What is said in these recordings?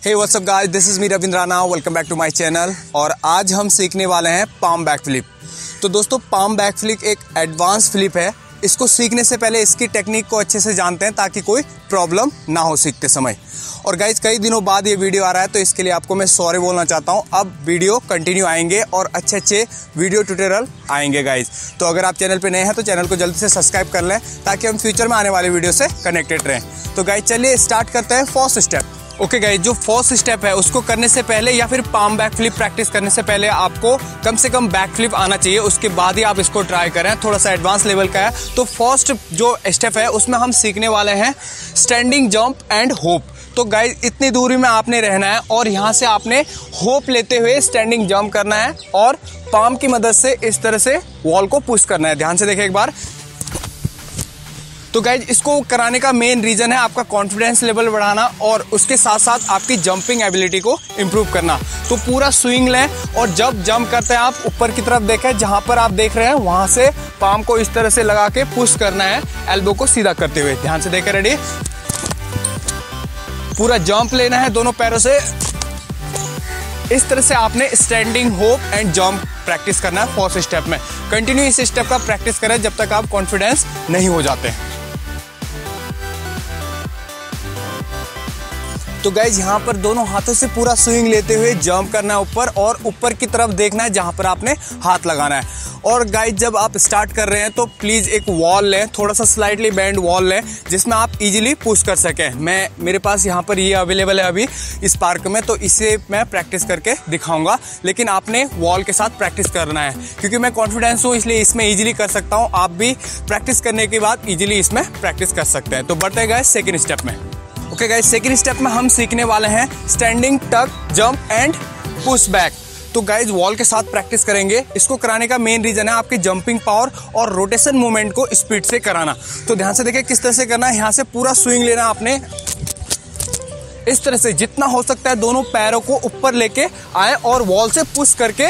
Hey what's up guys, this is me Ravindra Rana, welcome back to my channel. और आज हम सीखने वाले हैं पाम बैक फ्लिप। तो दोस्तों, पाम बैक फ्लिप एक एडवांस फ्लिप है। इसको सीखने से पहले इसकी टेक्निक को अच्छे से जानते हैं ताकि कोई प्रॉब्लम ना हो सीखते समय। और गाइज, कई दिनों बाद ये वीडियो आ रहा है तो इसके लिए आपको मैं सॉरी बोलना चाहता हूँ। अब वीडियो कंटिन्यू आएंगे और अच्छे अच्छे वीडियो ट्यूटोरियल आएंगे गाइज। तो अगर आप चैनल पे नए हैं तो चैनल को जल्दी से सब्सक्राइब कर लें ताकि हम फ्यूचर में आने वाले वीडियो से कनेक्टेड रहें। तो गाइज चलिए स्टार्ट करते हैं फर्स्ट स्टेप। ओके गाइज, जो फर्स्ट स्टेप है उसको करने से पहले या फिर पाम बैक फ्लिप प्रैक्टिस करने से पहले आपको कम से कम बैक फ्लिप आना चाहिए। उसके बाद ही आप इसको ट्राई करें, थोड़ा सा एडवांस लेवल का है। तो फर्स्ट जो स्टेप है उसमें हम सीखने वाले हैं स्टैंडिंग जंप एंड होप। तो गाइज, इतनी दूरी में आपने रहना है और यहाँ से आपने होप लेते हुए स्टैंडिंग जंप करना है और पाम की मदद से इस तरह से वॉल को पुश करना है। ध्यान से देखें एक बार। तो गाइज, इसको कराने का मेन रीजन है आपका कॉन्फिडेंस लेवल बढ़ाना और उसके साथ साथ आपकी जंपिंग एबिलिटी को इम्प्रूव करना। तो पूरा स्विंग लें और जब जंप करते हैं आप ऊपर की तरफ देखें, जहां पर आप देख रहे हैं वहां से पाम को इस तरह से लगा के पुश करना है, एल्बो को सीधा करते हुए। ध्यान से देखें, रेडी। पूरा जंप लेना है दोनों पैरों से। इस तरह से आपने standing hope and jump practice करना है फर्स्ट स्टेप में। कंटिन्यू इस स्टेप का प्रैक्टिस करें जब तक आप कॉन्फिडेंस नहीं हो जाते। तो गाइज, यहाँ पर दोनों हाथों से पूरा स्विंग लेते हुए जंप करना है ऊपर और ऊपर की तरफ देखना है जहाँ पर आपने हाथ लगाना है। और गाइज, जब आप स्टार्ट कर रहे हैं तो प्लीज़ एक वॉल लें, थोड़ा सा स्लाइटली बेंड वॉल लें जिसमें आप इजीली पुश कर सकें। मेरे पास यहाँ पर ये अवेलेबल है अभी इस पार्क में, तो इसे मैं प्रैक्टिस करके दिखाऊंगा। लेकिन आपने वॉल के साथ प्रैक्टिस करना है क्योंकि मैं कॉन्फिडेंस हूँ इसलिए इसमें ईजिली कर सकता हूँ। आप भी प्रैक्टिस करने के बाद ईजिली इसमें प्रैक्टिस कर सकते हैं। तो बढ़ते हैं गाइज सेकेंड स्टेप में। ओके गाइस, सेकंड स्टेप में हम सीखने वाले हैं स्टैंडिंग टक जंप एंड पुश बैक। तो गाइज, वॉल के साथ प्रैक्टिस करेंगे। इसको कराने का मेन रीजन है आपकी जंपिंग पावर और रोटेशन मूवमेंट को स्पीड से कराना। तो ध्यान से देखिए किस तरह से करना है। यहाँ से पूरा स्विंग लेना आपने इस तरह से, जितना हो सकता है दोनों पैरों को ऊपर लेके आए और वॉल से पुश करके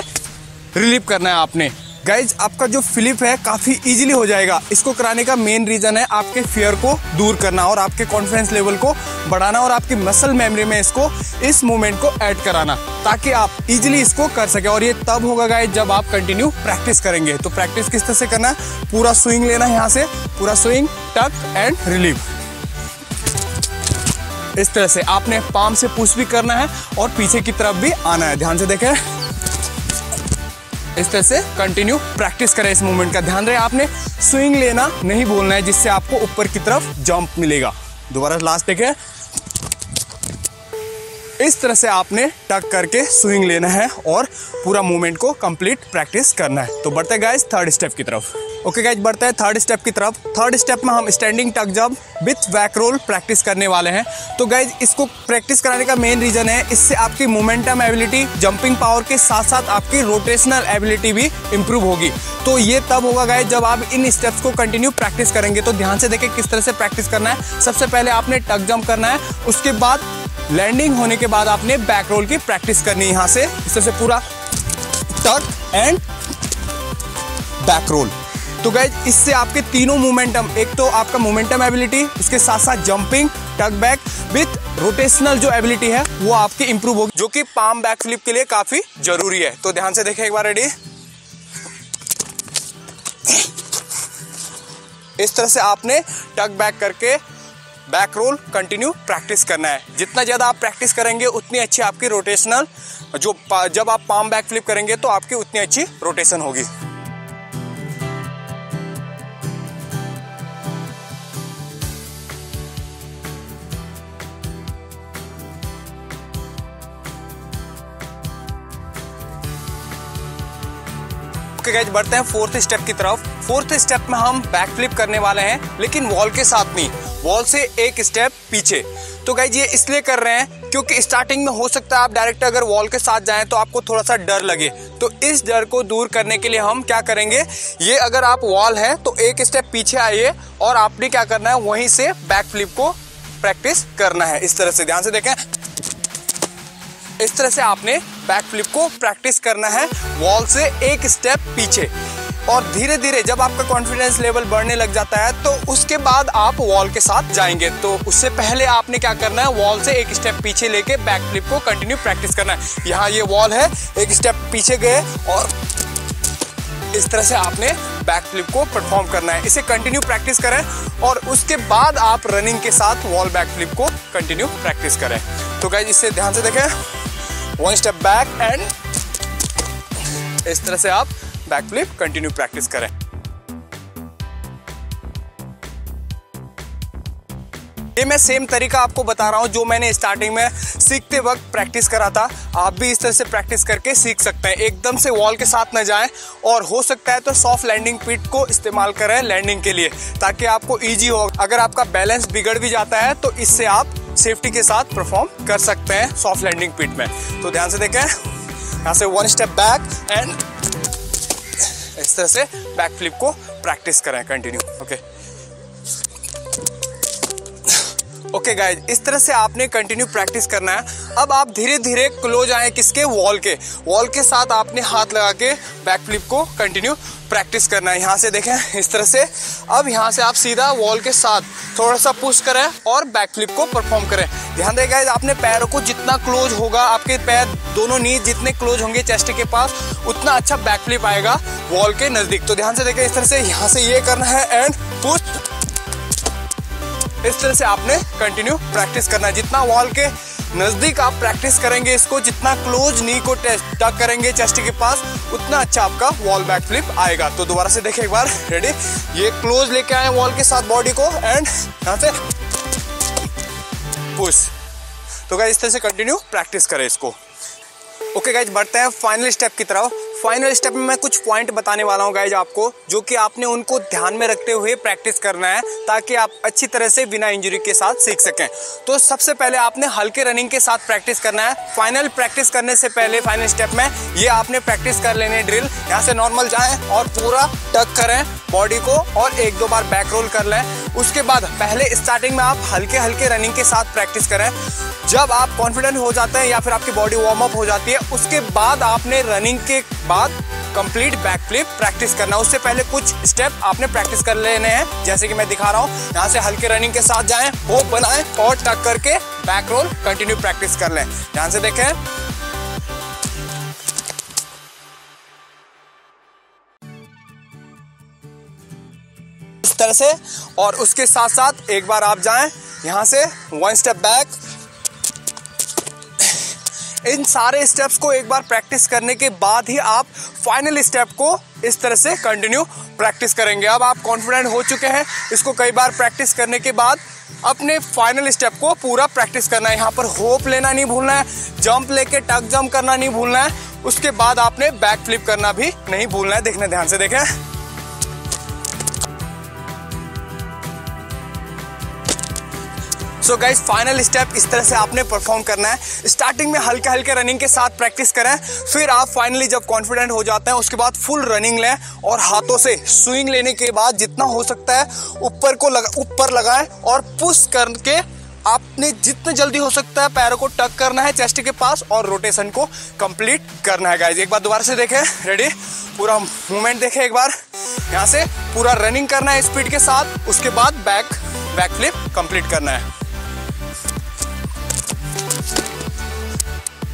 रिलीव करना है आपने। गाइज, आपका जो फ्लिप है काफ़ी इजीली हो जाएगा। इसको कराने का मेन रीज़न है आपके फियर को दूर करना और आपके कॉन्फिडेंस लेवल को बढ़ाना और आपकी मसल मेमोरी में इस मूवमेंट को ऐड कराना ताकि आप इजीली इसको कर सकें। और ये तब होगा गाइज जब आप कंटिन्यू प्रैक्टिस करेंगे। तो प्रैक्टिस किस तरह से करना है, पूरा स्विंग लेना है, यहाँ से पूरा स्विंग टक एंड रिलीव। इस तरह से आपने पाम से पुश भी करना है और पीछे की तरफ भी आना है। ध्यान से देखें, इस तरह से कंटिन्यू प्रैक्टिस करें इस मूवमेंट का। ध्यान रहे आपने स्विंग लेना नहीं भूलना है जिससे आपको ऊपर की तरफ जंप मिलेगा। दोबारा लास्ट देखें, इस तरह से आपने टक करके स्विंग लेना है और पूरा मूवमेंट को कंप्लीट प्रैक्टिस करना है। तो बढ़ते हैं गाइस थर्ड स्टेप की तरफ। ओके गाइज, बढ़ते हैं थर्ड स्टेप की तरफ। थर्ड स्टेप में हम स्टैंडिंग टक jump with back role practice करने वाले हैं। तो गाइज, इसको प्रैक्टिस कराने का मेन रीजन है इससे आपकी मोमेंटम एबिलिटी, जंपिंग पावर के साथ साथ आपकी रोटेशनल एबिलिटी भी इंप्रूव होगी। तो ये तब होगा गाइज जब आप इन स्टेप्स को कंटिन्यू प्रैक्टिस करेंगे। तो ध्यान से देखें किस तरह से प्रैक्टिस करना है। सबसे पहले आपने टक जंप करना है, उसके बाद लैंडिंग होने के बाद आपने बैक रोल की प्रैक्टिस करनी है। यहाँ से इस तरह से पूरा टक एंड बैक रोल। तो गाइज, इससे आपके तीनों मोमेंटम, एक तो आपका मोमेंटम एबिलिटी, उसके साथ साथ जंपिंग, टक बैक विथ रोटेशनल जो एबिलिटी है वो आपकी इंप्रूव होगी, जो कि पाम बैक फ्लिप के लिए काफी जरूरी है। तो ध्यान से देखें एक बार, रेडी। इस तरह से आपने टक बैक करके बैक रोल कंटिन्यू प्रैक्टिस करना है। जितना ज़्यादा आप प्रैक्टिस करेंगे उतनी अच्छी आपकी रोटेशनल, जब आप पाम बैक फ्लिप करेंगे तो आपकी उतनी अच्छी रोटेशन होगी। गाइज, बढ़ते हैं फोर्थ स्टेप की तरफ। फोर्थ स्टेप में हम बैक फ्लिप करने वाले हैं लेकिन वॉल के साथ नहीं, वॉल से एक स्टेप पीछे। तो गाइज, ये इसलिए कर रहे हैं क्योंकि स्टार्टिंग में हो सकता है आप डायरेक्ट अगर वॉल के साथ जाएं तो आपको थोड़ा सा डर लगे। तो इस डर को दूर करने के लिए हम क्या करेंगे, ये अगर आप वॉल है तो एक स्टेप पीछे आइए और आपने क्या करना है, वहीं से बैक फ्लिप को प्रैक्टिस करना है। इस तरह से ध्यान से देखें, इस तरह से आपने बैक फ्लिप को प्रैक्टिस करना है वॉल से एक स्टेप पीछे। और धीरे धीरे जब आपका कॉन्फिडेंस लेवल बढ़ने लग जाता है तो उसके बाद आप वॉल के साथ जाएंगे। तो उससे पहले आपने क्या करना है, वॉल से एक स्टेप पीछे लेके बैक फ्लिप को कंटिन्यू प्रैक्टिस करना है। यहाँ ये वॉल है, एक स्टेप पीछे गए और इस तरह से आपने बैक फ्लिप को परफॉर्म करना है। इसे कंटिन्यू प्रैक्टिस करें और उसके बाद आप रनिंग के साथ वॉल बैक फ्लिप को कंटिन्यू प्रैक्टिस करें। तो गाइस इसे ध्यान से देखें, 1 स्टेप बैक एंड इस तरह से आप बैक फ्लिप कंटिन्यू प्रैक्टिस करें। ये मैं सेम तरीका आपको बता रहा हूँ जो मैंने स्टार्टिंग में सीखते वक्त प्रैक्टिस करा था। आप भी इस तरह से प्रैक्टिस करके सीख सकते हैं। एकदम से वॉल के साथ न जाएं और हो सकता है तो सॉफ्ट लैंडिंग पिट को इस्तेमाल करें लैंडिंग के लिए, ताकि आपको इजी हो। अगर आपका बैलेंस बिगड़ भी जाता है तो इससे आप सेफ्टी के साथ परफॉर्म कर सकते हैं सॉफ्ट लैंडिंग पिट में। तो ध्यान से देखें, यहाँ से 1 स्टेप बैक एंड इस तरह से बैक फ्लिप को प्रैक्टिस करें कंटिन्यू। ओके गाइज, इस तरह से आपने कंटिन्यू प्रैक्टिस करना है। अब आप धीरे धीरे क्लोज आए किसके, वॉल के साथ आपने हाथ लगा के बैक फ्लिप को कंटिन्यू प्रैक्टिस करना है। यहाँ से देखें इस तरह से। अब यहाँ से आप सीधा वॉल के साथ थोड़ा सा पुश करें और बैक फ्लिप को परफॉर्म करें। ध्यान दें गाइज, आपने पैरों को जितना क्लोज होगा, आपके पैर दोनों नी जितने क्लोज होंगे चेस्ट के पास, उतना अच्छा बैक फ्लिप आएगा वॉल के नजदीक। तो ध्यान से देखें, इस तरह से यहाँ से ये करना है एंड पुश। इस तरह से आपने कंटिन्यू प्रैक्टिस करना है। जितना वॉल के नजदीक आप प्रैक्टिस करेंगे इसको, जितना क्लोज नी को टच करेंगे चेस्ट के पास, उतना अच्छा आपका वॉल बैक फ्लिप आएगा। तो दोबारा से देखें एक बार, रेडी, ये क्लोज लेके आए वॉल के साथ बॉडी को एंड यहाँ से पुश। तो गाइस इस तरह से कंटिन्यू प्रैक्टिस करें इसको। ओके गाइज, बढ़ते हैं फाइनल स्टेप की तरफ। फाइनल स्टेप में मैं कुछ पॉइंट बताने वाला हूँ गाइज आपको, जो कि आपने उनको ध्यान में रखते हुए प्रैक्टिस करना है ताकि आप अच्छी तरह से बिना इंजरी के साथ सीख सकें। तो सबसे पहले आपने हल्के रनिंग के साथ प्रैक्टिस करना है। फाइनल प्रैक्टिस करने से पहले फाइनल स्टेप में ये आपने प्रैक्टिस कर लेने ड्रिल। यहाँ से नॉर्मल जाएं और पूरा टक करें बॉडी को और 1-2 बार बैक रोल कर लें। उसके बाद पहले स्टार्टिंग में आप हल्के हल्के रनिंग के साथ प्रैक्टिस करें। जब आप कॉन्फिडेंट हो जाते हैं या फिर आपकी बॉडी वार्म अप हो जाती है, उसके बाद आपने रनिंग के बाद कंप्लीट बैक फ्लिप प्रैक्टिस करना। उससे पहले कुछ स्टेप आपने प्रैक्टिस कर लेने हैं, जैसे कि मैं दिखा रहा हूँ। यहाँ से हल्के रनिंग के साथ जाएं, होप बनाएं और टक करके बैक रोल कंटिन्यू प्रैक्टिस कर लें। ध्यान से देखें, इस तरह से। और उसके साथ साथ एक बार आप जाएं यहाँ से 1 स्टेप बैक। इन सारे स्टेप्स को एक बार प्रैक्टिस करने के बाद ही आप फाइनल स्टेप को इस तरह से कंटिन्यू प्रैक्टिस करेंगे। अब आप कॉन्फिडेंट हो चुके हैं। इसको कई बार प्रैक्टिस करने के बाद अपने फाइनल स्टेप को पूरा प्रैक्टिस करना है। यहाँ पर होप लेना नहीं भूलना है, जंप लेके टक जंप करना नहीं भूलना है। उसके बाद आपने बैक फ्लिप करना भी नहीं भूलना है। देखना, ध्यान से देखें। सो गाइस, फाइनल स्टेप इस तरह से आपने परफॉर्म करना है। स्टार्टिंग में हल्के हल्के रनिंग के साथ प्रैक्टिस करें, फिर आप फाइनली जब कॉन्फिडेंट हो जाते हैं उसके बाद फुल रनिंग लें और हाथों से स्विंग लेने के बाद जितना हो सकता है ऊपर लगाएं और पुश करके आपने जितना जल्दी हो सकता है पैरों को टक करना है चेस्ट के पास और रोटेशन को कंप्लीट करना है। गाइस एक बार दोबारा से देखें, रेडी, पूरा मूवमेंट देखें एक बार। यहाँ से पूरा रनिंग करना है स्पीड के साथ, उसके बाद बैक फ्लिप कंप्लीट करना है।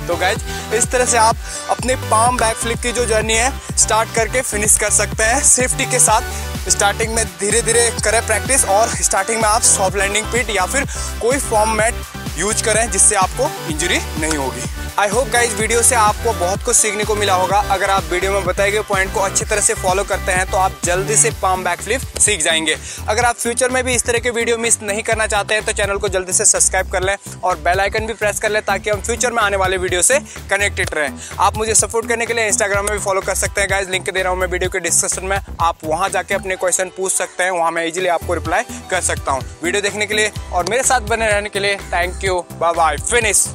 तो गाइज इस तरह से आप अपने पाम बैक फ्लिप की जो जर्नी है स्टार्ट करके फिनिश कर सकते हैं सेफ्टी के साथ। स्टार्टिंग में धीरे धीरे करें प्रैक्टिस और स्टार्टिंग में आप सॉफ्ट लैंडिंग पिट या फिर कोई फॉर्म मैट यूज करें जिससे आपको इंजरी नहीं होगी। आई होप गाइज वीडियो से आपको बहुत कुछ सीखने को मिला होगा। अगर आप वीडियो में बताए गए पॉइंट को अच्छी तरह से फॉलो करते हैं तो आप जल्दी से पाम बैक फ्लिप सीख जाएंगे। अगर आप फ्यूचर में भी इस तरह के वीडियो मिस नहीं करना चाहते हैं तो चैनल को जल्दी से सब्सक्राइब कर लें और बेल आइकन भी प्रेस कर लें ताकि हम फ्यूचर में आने वाले वीडियो से कनेक्टेड रहें। आप मुझे सपोर्ट करने के लिए इंस्टाग्राम में भी फॉलो कर सकते हैं गाइज, लिंक दे रहा हूँ मैं वीडियो के डिस्क्रिप्शन में। आप वहाँ जाके अपने क्वेश्चन पूछ सकते हैं, वहाँ मैं इजीली आपको रिप्लाई कर सकता हूँ। वीडियो देखने के लिए और मेरे साथ बने रहने के लिए thank you, bye bye, finish.